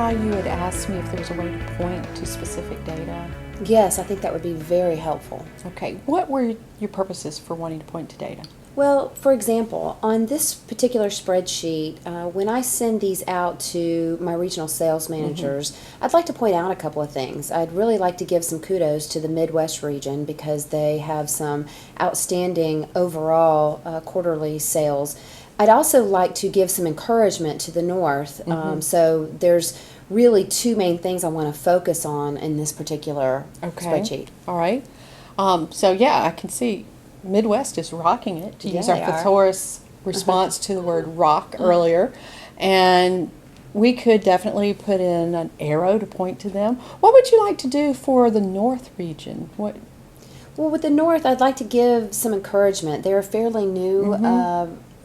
how you had asked me if there was a way to point to specific data? Yes, I think that would be very helpful. Okay, what were your purposes for wanting to point to data? Well, for example, on this particular spreadsheet, when I send these out to my regional sales managers, I'd like to point out a couple of things. I'd really like to give some kudos to the Midwest region because they have some outstanding overall quarterly sales. I'd also like to give some encouragement to the North. So there's really two main things I want to focus on in this particular spreadsheet. All right. So yeah, I can see Midwest is rocking it, to use our they are. thesaurus response to the word rock earlier. And we could definitely put in an arrow to point to them. What would you like to do for the North region? What? Well, with the North, I'd like to give some encouragement. They're a fairly new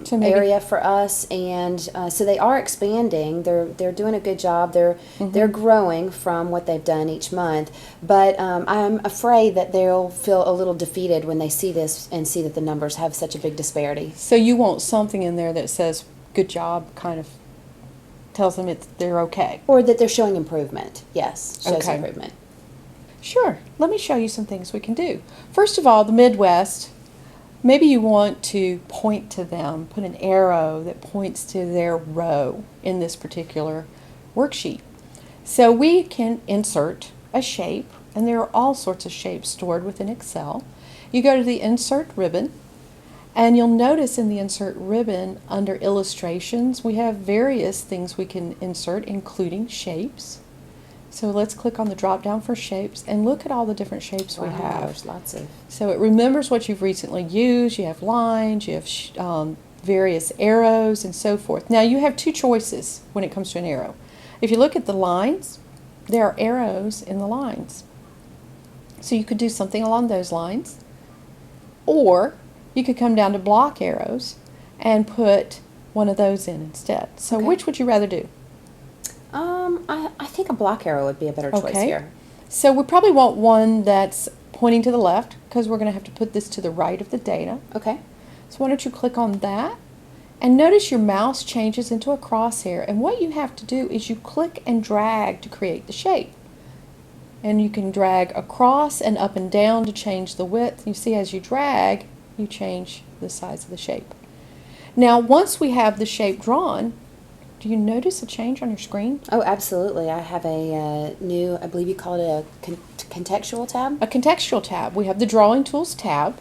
So maybe- area for us, and so they are expanding. They're doing a good job. They're growing from what they've done each month. But I'm afraid that they'll feel a little defeated when they see this and see that the numbers have such a big disparity. So you want something in there that says "good job," kind of tells them they're okay. Or that they're showing improvement. Yes, shows Okay. improvement. Sure. Let me show you some things we can do. First of all, the Midwest. Maybe you want to point to them, put an arrow that points to their row in this particular worksheet. So we can insert a shape, and there are all sorts of shapes stored within Excel. You go to the Insert ribbon, and you'll notice in the Insert ribbon under Illustrations, we have various things we can insert, including shapes. So let's click on the drop down for shapes and look at all the different shapes we have. There's lots of. So it remembers what you've recently used. You have lines, you have various arrows, and so forth. Now you have two choices when it comes to an arrow. If you look at the lines, there are arrows in the lines. So you could do something along those lines. Or you could come down to block arrows and put one of those in instead. So Okay. which would you rather do? I think a block arrow would be a better choice here. So we probably want one that's pointing to the left because we're going to have to put this to the right of the data. Okay. So why don't you click on that, and notice your mouse changes into a crosshair, and what you have to do is you click and drag to create the shape. And you can drag across and up and down to change the width. You see, as you drag, you change the size of the shape. Now once we have the shape drawn, do you notice a change on your screen? Oh, absolutely. I have a new, I believe you call it a contextual tab. A contextual tab. We have the Drawing Tools tab,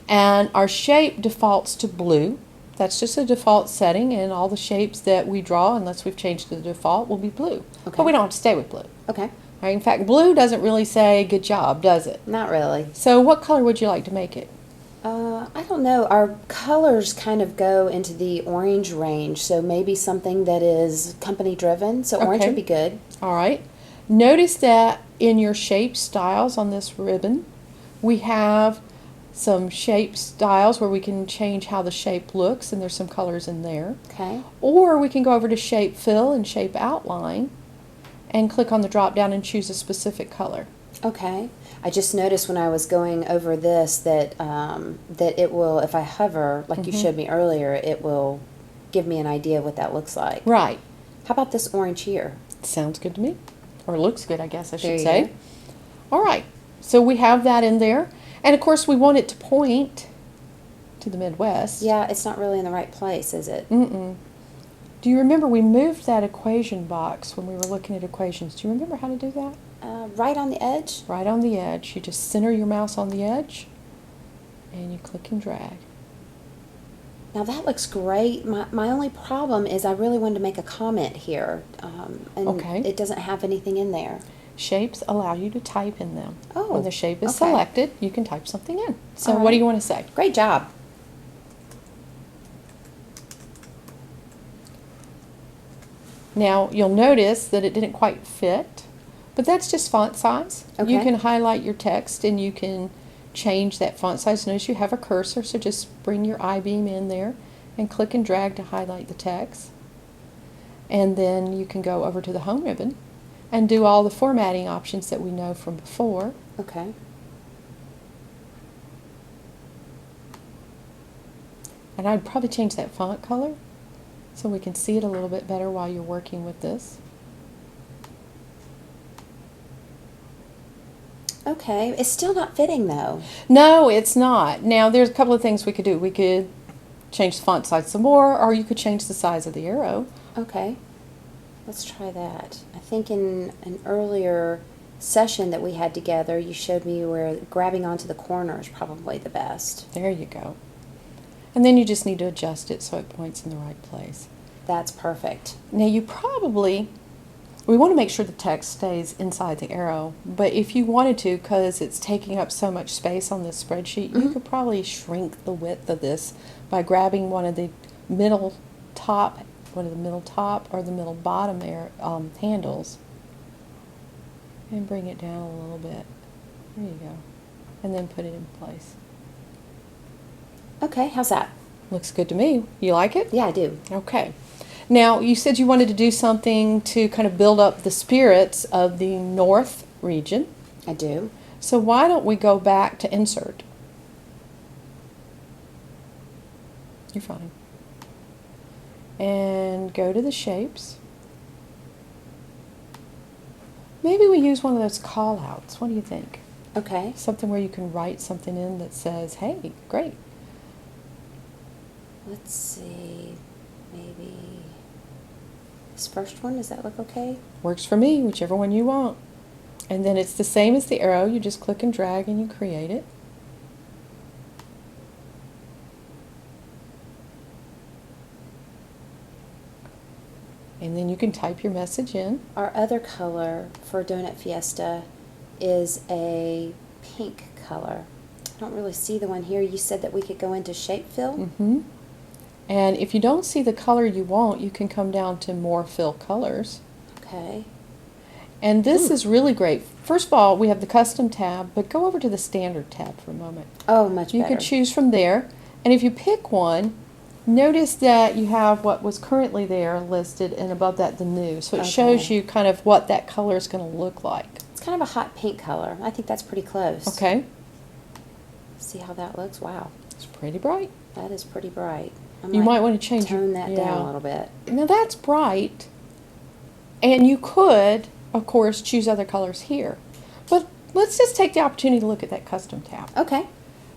and our shape defaults to blue. That's just a default setting, and all the shapes that we draw, unless we've changed to the default, will be blue. Okay. But we don't have to stay with blue. Okay. Right? In fact, blue doesn't really say good job, does it? Not really. So what color would you like to make it? I don't know. Our colors kind of go into the orange range, so maybe something that is company driven. So orange Okay. would be good. All right. Notice that in your shape styles on this ribbon, we have some shape styles where we can change how the shape looks, and there's some colors in there. Okay. Or we can go over to Shape Fill and Shape Outline and click on the drop down and choose a specific color. Okay. I just noticed when I was going over this that that it will, if I hover, like you showed me earlier, it will give me an idea of what that looks like. Right. How about this orange here? Sounds good to me. Or looks good, I guess I There should you say. go. All right. So we have that in there. And of course we want it to point to the Midwest. Yeah, it's not really in the right place, is it? Mm-mm. Do you remember we moved that equation box when we were looking at equations? Do you remember how to do that? Right on the edge? Right on the edge. You just center your mouse on the edge and you click and drag. Now that looks great. My only problem is I really wanted to make a comment here, and Okay. it doesn't have anything in there. Shapes allow you to type in them. Oh, When the shape is okay. selected, you can type something in. So All what do right. you want to say? Great job. Now you'll notice that it didn't quite fit, but that's just font size. You Okay. can highlight your text and you can change that font size. Notice you have a cursor, so just bring your I-beam in there and click and drag to highlight the text. And then you can go over to the Home ribbon and do all the formatting options that we know from before. Okay. And I'd probably change that font color so we can see it a little bit better while you're working with this. Okay, it's still not fitting though. No, it's not. Now, there's a couple of things we could do. We could change the font size some more, or you could change the size of the arrow. Okay, let's try that. I think in an earlier session that we had together, you showed me where grabbing onto the corner is probably the best. There you go. And then you just need to adjust it so it points in the right place. That's perfect. Now, we want to make sure the text stays inside the arrow, but if you wanted to, because it's taking up so much space on this spreadsheet, you could probably shrink the width of this by grabbing one of the middle top or the middle bottom handles and bring it down a little bit. There you go. And then put it in place. Okay, how's that? Looks good to me. You like it? Yeah, I do. Okay. Now, you said you wanted to do something to kind of build up the spirits of the North region. I do. So why don't we go back to Insert? You're fine. And go to the shapes. Maybe we use one of those call-outs. What do you think? Okay. Something where you can write something in that says, hey, great. Let's see, maybe this first one, does that look okay? Works for me, whichever one you want. And then it's the same as the arrow. You just click and drag and you create it. And then you can type your message in. Our other color for Donut Fiesta is a pink color. I don't really see the one here. You said that we could go into shape fill? Mm-hmm. And if you don't see the color you want, you can come down to more fill colors. Okay. And this is really great. First of all, we have the custom tab, but go over to the standard tab for a moment. Oh, much better. You could choose from there. And if you pick one, notice that you have what was currently there listed and above that the new. So it shows you kind of what that color is going to look like. It's kind of a hot pink color. I think that's pretty close. Okay. See how that looks? Wow. It's pretty bright. That is pretty bright. You might want to change tone that down a little bit. Now that's bright. And you could, of course, choose other colors here. But let's just take the opportunity to look at that custom tab. Okay.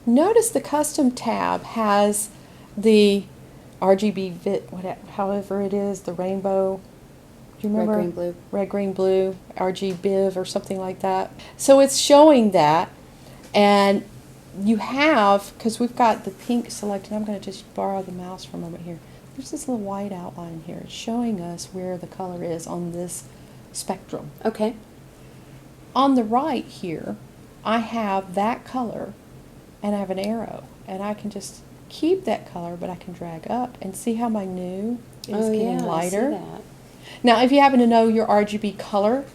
Notice the custom tab has the RGB, however it is, the rainbow. Do you remember? Red, green, blue. Red, green, blue, RGBiv or something like that. So it's showing that. And you have, because we've got the pink selected, I'm going to just borrow the mouse for a moment here. There's this little white outline here. It's showing us where the color is on this spectrum. Okay. On the right here, I have that color and I have an arrow. And I can just keep that color, but I can drag up and see how my new is getting lighter. I see that. Now, if you happen to know your RGB color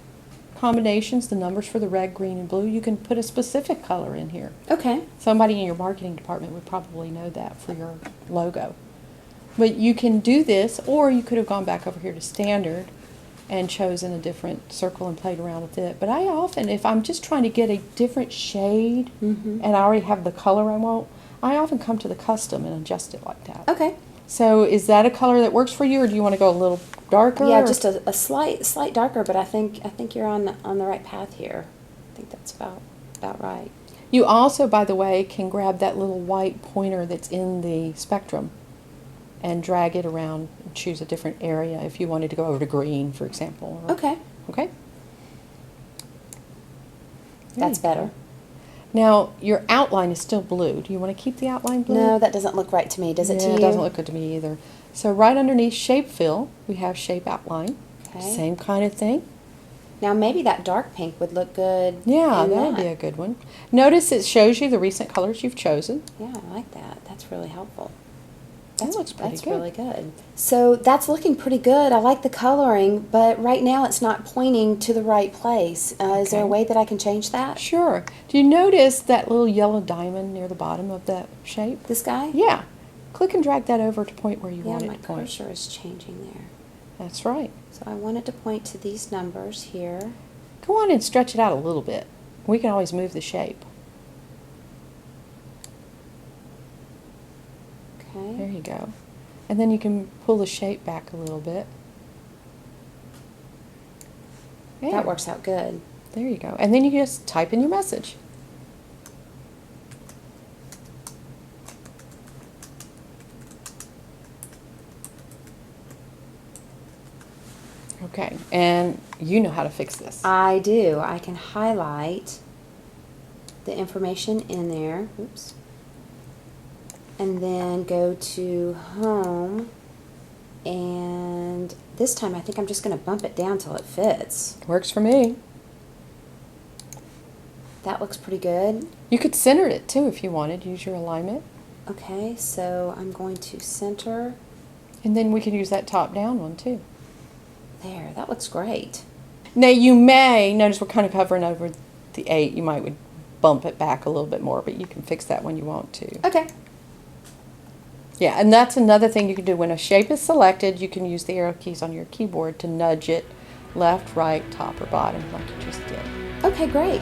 combinations, the numbers for the red, green, and blue, you can put a specific color in here. Okay. Somebody in your marketing department would probably know that for your logo. But you can do this, or you could have gone back over here to standard and chosen a different circle and played around with it. But I often, if I'm just trying to get a different shade and I already have the color I want, I often come to the custom and adjust it like that. Okay. So is that a color that works for you, or do you want to go a little darker? Yeah, just a slight darker, but I think you're on the right path here. I think that's about right. You also, by the way, can grab that little white pointer that's in the spectrum and drag it around and choose a different area if you wanted to go over to green, for example. Okay. Okay? That's better. Now, your outline is still blue. Do you want to keep the outline blue? No, that doesn't look right to me. Does it to you? It doesn't look good to me either. So right underneath Shape Fill, we have Shape Outline. Okay. Same kind of thing. Now maybe that dark pink would look good. Yeah, in that would be a good one. Notice it shows you the recent colors you've chosen. Yeah, I like that. That's really helpful. That looks pretty That's good. really good. So that's looking pretty good. I like the coloring, but right now it's not pointing to the right place. Is there a Okay. way that I can change that? Sure. Do you notice that little yellow diamond near the bottom of that shape? This guy? Yeah. Click and drag that over to point where you Yeah, want it my to point. cursor is changing there. That's right. So I want it to point to these numbers here. Go on and stretch it out a little bit. We can always move the shape. Okay. There you go. And then you can pull the shape back a little bit. That works out good. There you go. And then you can just type in your message. Okay, and you know how to fix this. I do. I can highlight the information in there. Oops. And then go to home. And this time I think I'm just going to bump it down till it fits. Works for me. That looks pretty good. You could center it too if you wanted. Use your alignment. Okay, so I'm going to center. And then we can use that top-down one too. There, that looks great. Now you may, notice we're kind of covering over the 8. You might would bump it back a little bit more, but you can fix that when you want to. Okay. Yeah, and that's another thing you can do. When a shape is selected, you can use the arrow keys on your keyboard to nudge it left, right, top, or bottom like you just did. Okay, great.